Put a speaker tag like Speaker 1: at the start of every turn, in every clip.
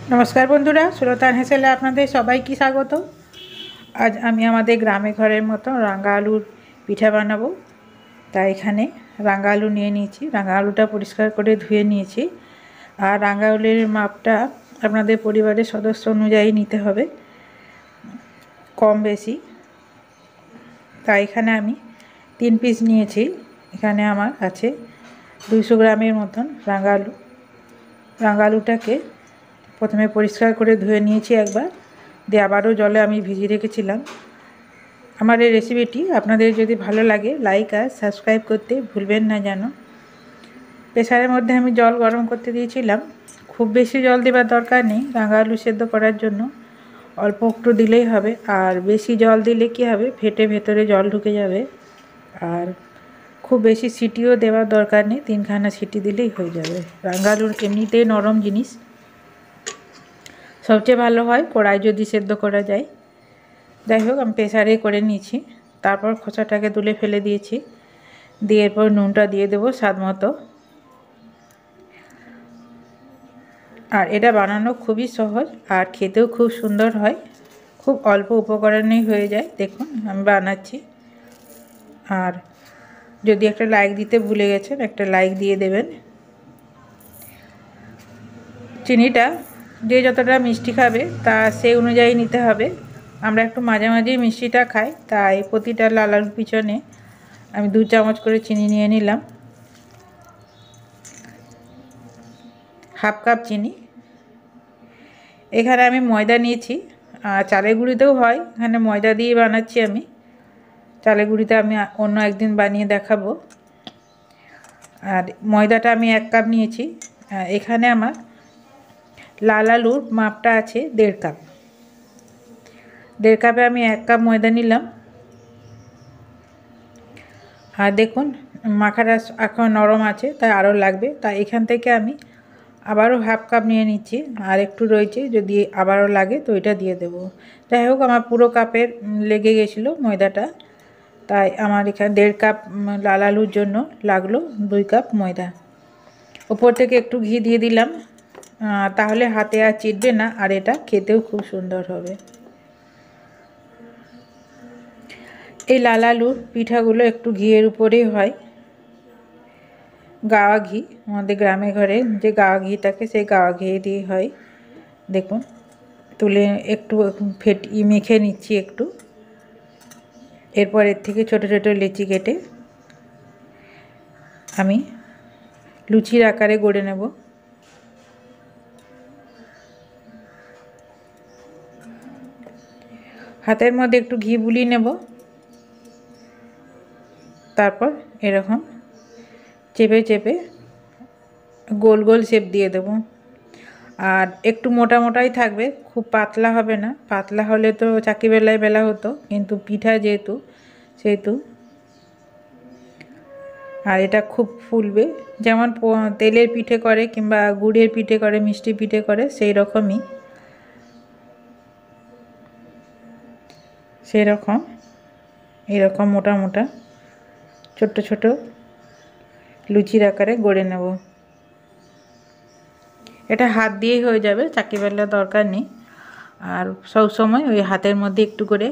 Speaker 1: नमस्कार बंधुरा सुलतान हेसेले आपनादेर सबाइके स्वागत। आज आमी आमादेर ग्रामे घरेर मतो रांगा आलुर पिठा बानाबो। ताई एखाने रांगा आलू निये निয়েছি। रांगा आलूटा परिष्कार करे धुए निয়েছি। আর রাঙা আলুর মাপটা আপনাদের পরিবারের সদস্য অনুযায়ী নিতে হবে, কম বেশি। তাই এখানে আমি 3 পিস নিয়েছি। এখানে আমার আছে 200 গ্রামের মতন রাঙা আলু। রাঙা আলুটাকে প্রথমে পরিষ্কার করে ধুয়ে নিয়েছি একবার, দিয়ে আবারও জলে আমি ভিজিয়ে রেখেছিলাম। আমার এই রেসিপিটি আপনাদের যদি ভালো লাগে লাইক আর সাবস্ক্রাইব করতে ভুলবেন না যেন। প্রেসারের মধ্যে আমি জল গরম করতে দিয়েছিলাম। খুব বেশি জল দেওয়ার দরকার নেই, রাঙা আলু সেদ্ধ করার জন্য অল্প একটু দিলেই হবে। আর বেশি জল দিলে কী হবে, ফেটে ভেতরে জল ঢুকে যাবে। আর খুব বেশি সিটিও দেওয়ার দরকার নেই, 3খানা সিটি দিলেই হয়ে যাবে। রাঙা আলুর এমনিতেই নরম জিনিস, সবচেয়ে ভালো হয় কড়াই যদি সেদ্ধ করা যায়। যাই হোক, আমি প্রেসারে করে নিয়েছি। তারপর খোসাটাকে তুলে ফেলে দিয়েছি। দিয়ে এরপর নুনটা দিয়ে দেবো স্বাদ মতো। আর এটা বানানো খুবই সহজ আর খেতেও খুব সুন্দর হয়, খুব অল্প উপকরণেই হয়ে যায়। দেখুন আমি বানাচ্ছি। আর যদি একটা লাইক দিতে ভুলে গেছেন, একটা লাইক দিয়ে দেবেন। চিনিটা যে যতটা মিষ্টি খাবে তা সেই অনুযায়ী নিতে হবে। আমরা একটু মাঝামাঝি মিষ্টিটা খাই, তাই প্রতিটা লাল আলুর পিছনে আমি 2 চামচ করে চিনি নিয়ে নিলাম। হাফ কাপ চিনি। এখানে আমি ময়দা নিয়েছি, আর চালের গুঁড়িতেও হয়, এখানে ময়দা দিয়ে বানাচ্ছি আমি। চালের গুঁড়িতে আমি অন্য একদিন বানিয়ে দেখাবো। আর ময়দাটা আমি 1 কাপ নিয়েছি। এখানে আমার লাল আলুর মাপটা আছে 1.5 কাপ। 1.5 কাপে আমি 1 কাপ ময়দা নিলাম। আর দেখুন মাখাটা এখন নরম আছে, তাই আরও লাগবে। তাই এখান থেকে আমি আবারও হাফ কাপ নিয়ে নিচ্ছি। আর একটু রয়েছে, যদি আবারও লাগে তো এটা দিয়ে দেব। যাই হোক, আমার পুরো কাপের লেগে গেছিলো ময়দাটা, তাই আমার এখানে 1.5 কাপ লাল আলুর জন্য লাগলো 2 কাপ ময়দা। উপর থেকে একটু ঘি দিয়ে দিলাম, তাহলে হাতে আর চিটবে না, আর এটা খেতেও খুব সুন্দর হবে। এই লাল আলুর পিঠাগুলো একটু ঘিয়ের উপরেই হয়, গাওয়া ঘি। আমাদের গ্রামে ঘরে যে গাওয়া ঘি থাকে সেই গাওয়া ঘি দিয়ে হয়। দেখুন তুলে একটু মেখে নিচ্ছি একটু। এরপর এর থেকে ছোট ছোট লেচি কেটে আমি লুচির আকারে গড়ে নেব। হাতের মধ্যে একটু ঘি বুলিয়ে নেব, তারপর এরকম চেপে চেপে গোল গোল শেপ দিয়ে দেব। আর একটু মোটা মোটাই থাকবে, খুব পাতলা হবে না। পাতলা হলে তো চাকি বেলায় বেলা হতো, কিন্তু পিঠা যেহেতু সেহেতু। আর এটা খুব ফুলবে, যেমন তেলের পিঠে করে কিংবা গুড়ের পিঠে করে, মিষ্টি পিঠে করে, সেই রকমই। সেই রকম এরকম মোটা মোটা ছোট ছোট লুচির আকারে গড়ে নেব। এটা হাত দিয়েই হয়ে যাবে, চাকি বেলার দরকার নেই। আর সব সময় ওই হাতের মধ্যে একটু করে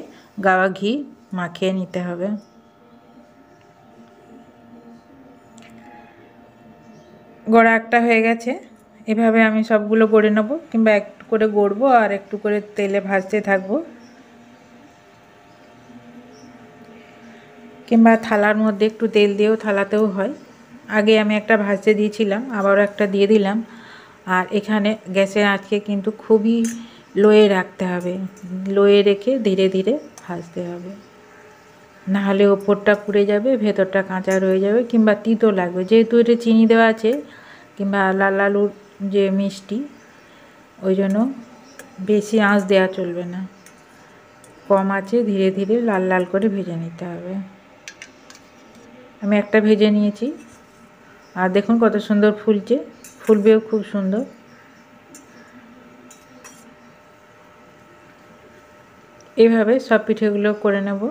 Speaker 1: গাওয়া ঘি মাখিয়ে নিতে হবে। গড়া একটা হয়ে গেছে। এভাবে আমি সবগুলো গড়ে নেব, কিংবা একটু করে গড়বো আর একটু করে তেলে ভাজতে থাকবো, কিংবা থালার মধ্যে একটু তেল দিয়েও থালাতেও হয়। আগে আমি একটা ভাজতে দিয়েছিলাম, আবারও একটা দিয়ে দিলাম। আর এখানে গ্যাসের আঁচকে কিন্তু খুবই লোয়ে রাখতে হবে, লোয়ে রেখে ধীরে ধীরে ভাজতে হবে, নাহলে ওপরটা পুড়ে যাবে, ভেতরটা কাঁচা রয়ে যাবে, কিংবা তিতো লাগবে। যেহেতু এটা চিনি দেওয়া আছে কিংবা লাল আলুর যে মিষ্টি, ওই জন্য বেশি আঁচ দেওয়া চলবে না, কম আঁচে ধীরে ধীরে লাল লাল করে ভেজে নিতে হবে। আমি একটা ভেজে নিয়েছি, আর দেখুন কত সুন্দর ফুলছে, ফুলবেও খুব সুন্দর। এইভাবে সব পিঠেগুলো করে নেব।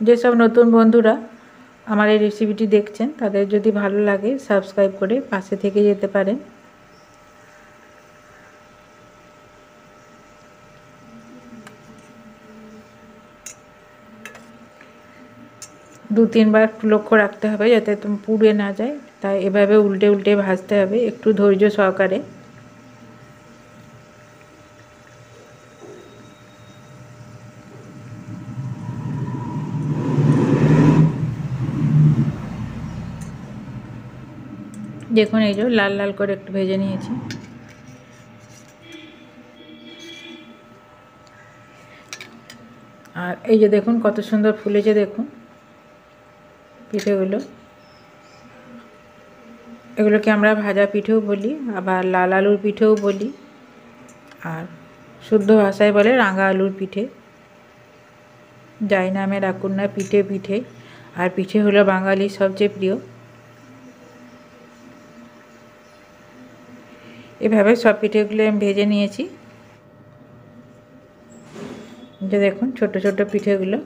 Speaker 1: যেসব নতুন বন্ধুরা আমার এই রেসিপিটি দেখছেন, তাদের যদি ভালো লাগে সাবস্ক্রাইব করে পাশে থেকে যেতে পারেন। 2-3 বার লক্ষ্য রাখতে হবে যাতে পুড়ে না যায়, তাই এভাবে উল্টে উল্টে ভাজতে হবে একটু ধৈর্য সহকারে। দেখুন এই যে লাল লাল করে একটু ভেজে নিয়েছি। আর এই যে দেখুন কত সুন্দর ফুলেছে, দেখুন পিঠেগুলো। এগুলোকে আমরা ভাজা পিঠেও বলি, আবার লাল আলুর পিঠেও বলি, আর শুদ্ধ ভাষায় বলে রাঙা আলুর পিঠে। যাই নামে রাখুন না, পিঠে পিঠে। আর পিঠে হলো বাঙালির সবচেয়ে প্রিয়। এভাবে সব পিঠেগুলো আমি ভেজে নিয়েছি। যে দেখুন ছোট ছোট পিঠেগুলো,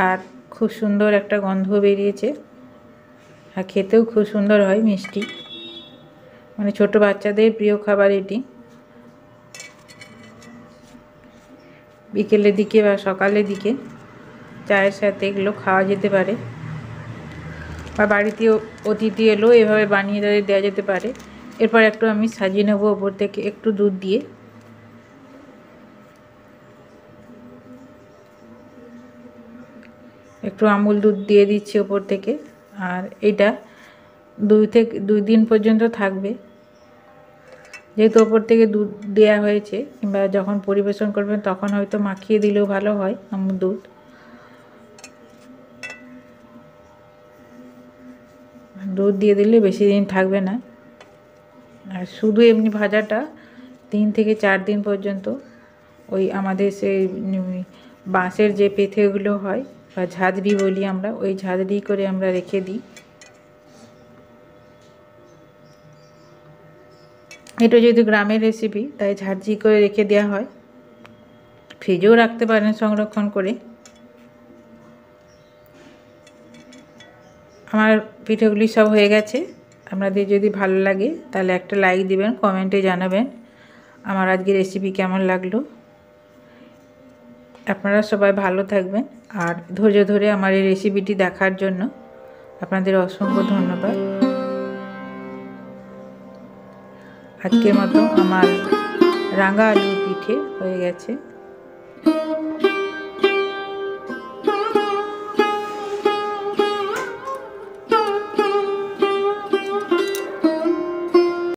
Speaker 1: আর খুব সুন্দর একটা গন্ধ বেরিয়েছে, আর খেতেও খুব সুন্দর হয়, মিষ্টি, মানে ছোট বাচ্চাদের প্রিয় খাবার এটি। বিকেলের দিকে বা সকালের দিকে চায়ের সাথে এগুলো খাওয়া যেতে পারে, বা বাড়িতে অতিথি এলেও এভাবে বানিয়ে তাদের দেওয়া যেতে পারে। এরপর একটু আমি সাজিয়ে নেব ওপর থেকে একটু দুধ দিয়ে। একটু আমুল দুধ দিয়ে দিচ্ছি ওপর থেকে। আর এটা 2 দিন পর্যন্ত থাকবে, যেহেতু ওপর থেকে দুধ দেওয়া হয়েছে, কিংবা যখন পরিবেশন করবেন তখন হয়তো মাখিয়ে দিলেও ভালো হয় আমুল দুধ। দুধ দিয়ে দিলে বেশি দিন থাকবে না। আর শুধু এমনি ভাজাটা 3 থেকে 4 দিন পর্যন্ত ওই আমাদের সেই বাঁশের যে পেথেগুলো হয় বা ঝাঁঝরি বলি আমরা, ওই ঝাঁঝরি করে আমরা রেখে দিই। এটা যেহেতু গ্রামের রেসিপি, তাই ঝাঁঝরি করে রেখে দেওয়া হয়। ফ্রিজেও রাখতে পারেন সংরক্ষণ করে। আমার পিঠেগুলি সব হয়ে গেছে। আপনাদের যদি ভালো লাগে তাহলে একটা লাইক দিবেন, কমেন্টে জানাবেন আমার আজকে রেসিপি কেমন লাগলো। আপনারা সবাই ভালো থাকবেন, আর ধৈর্য ধরে আমার এই রেসিপিটি দেখার জন্য আপনাদের অসংখ্য ধন্যবাদ। আজকের মতো আমার রাঙা আলুর পিঠে হয়ে গেছে।